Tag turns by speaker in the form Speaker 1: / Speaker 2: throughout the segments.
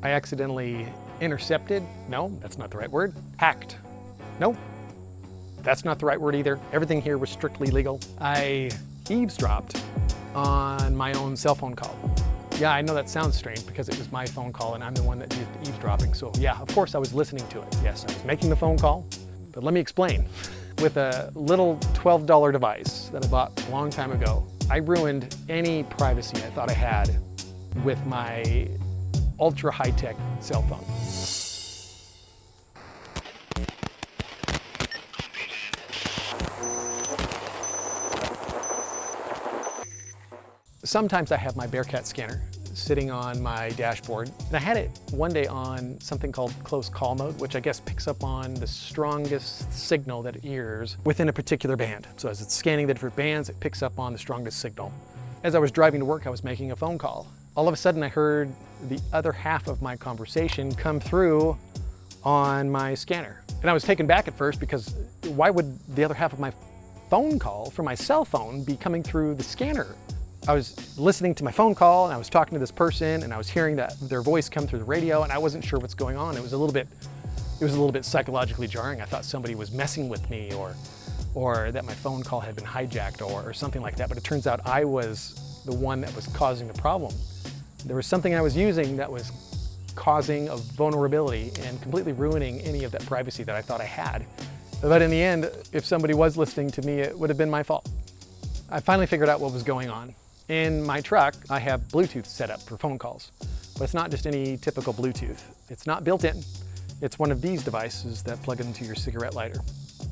Speaker 1: I accidentally intercepted. No, that's not the right word. Hacked. No, that's not the right word either. Everything here was strictly legal. I eavesdropped on my own cell phone call. Yeah, I know that sounds strange because it was my phone call and I'm the one that did the eavesdropping. So yeah, of course I was listening to it. Yes, I was making the phone call, but let me explain. With a little $12 device that I bought a long time ago, I ruined any privacy I thought I had with my ultra high-tech cell phone. Sometimes I have my Bearcat scanner sitting on my dashboard, and I had it one day on something called close call mode, which I guess picks up on the strongest signal that it hears within a particular band. So as it's scanning the different bands, it picks up on the strongest signal. As I was driving to work, I was making a phone call. All of a sudden I heard the other half of my conversation come through on my scanner. And I was taken back at first because why would the other half of my phone call from my cell phone be coming through the scanner? I was listening to my phone call and I was talking to this person and I was hearing their voice come through the radio and I wasn't sure what's going on. It was a little bit psychologically jarring. I thought somebody was messing with me or that my phone call had been hijacked or something like that. But it turns out I was the one that was causing the problem. There was something I was using that was causing a vulnerability and completely ruining any of that privacy that I thought I had. But in the end, if somebody was listening to me, it would have been my fault. I finally figured out what was going on. In my truck, I have Bluetooth set up for phone calls, but it's not just any typical Bluetooth. It's not built in. It's one of these devices that plug into your cigarette lighter.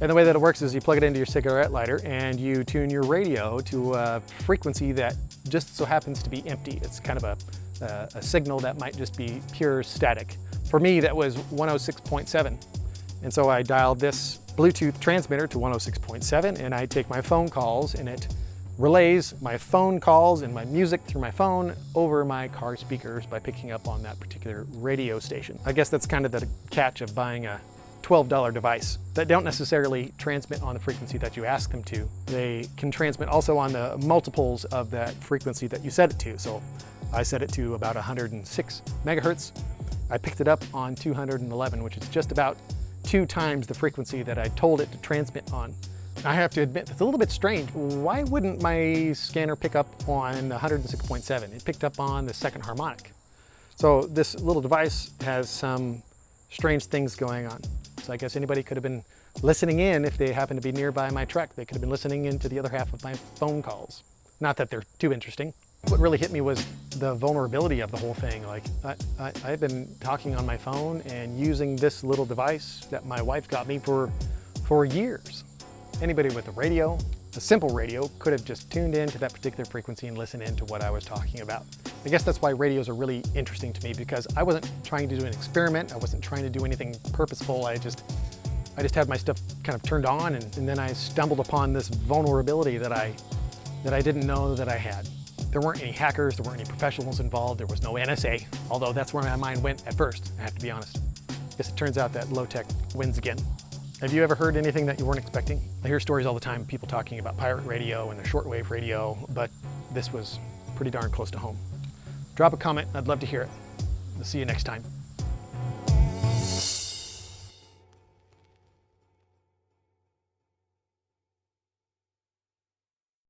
Speaker 1: And the way that it works is you plug it into your cigarette lighter and you tune your radio to a frequency that just so happens to be empty. It's kind of a signal that might just be pure static. For me, that was 106.7. And so I dialed this Bluetooth transmitter to 106.7 and I take my phone calls and it relays my phone calls and my music through my phone over my car speakers by picking up on that particular radio station. I guess that's kind of the catch of buying a $12 device that don't necessarily transmit on the frequency that you ask them to. They can transmit also on the multiples of that frequency that you set it to. So I set it to about 106 megahertz. I picked it up on 211, which is just about 2 times the frequency that I told it to transmit on. I have to admit, it's a little bit strange. Why wouldn't my scanner pick up on 106.7? It picked up on the second harmonic. So this little device has some strange things going on. So I guess anybody could have been listening in if they happen to be nearby my truck. They could have been listening into the other half of my phone calls. Not that they're too interesting. What really hit me was the vulnerability of the whole thing. Like, I've been talking on my phone and using this little device that my wife got me for years. Anybody with a radio, a simple radio, could have just tuned in to that particular frequency and listened in to what I was talking about. I guess that's why radios are really interesting to me, because I wasn't trying to do an experiment. I wasn't trying to do anything purposeful. I just had my stuff kind of turned on and then I stumbled upon this vulnerability that I didn't know that I had. There weren't any hackers, there weren't any professionals involved, there was no NSA, although that's where my mind went at first, I have to be honest. I guess it turns out that low-tech wins again. Have you ever heard anything that you weren't expecting? I hear stories all the time, people talking about pirate radio and the shortwave radio, but this was pretty darn close to home. Drop a comment, I'd love to hear it. We'll see you next time.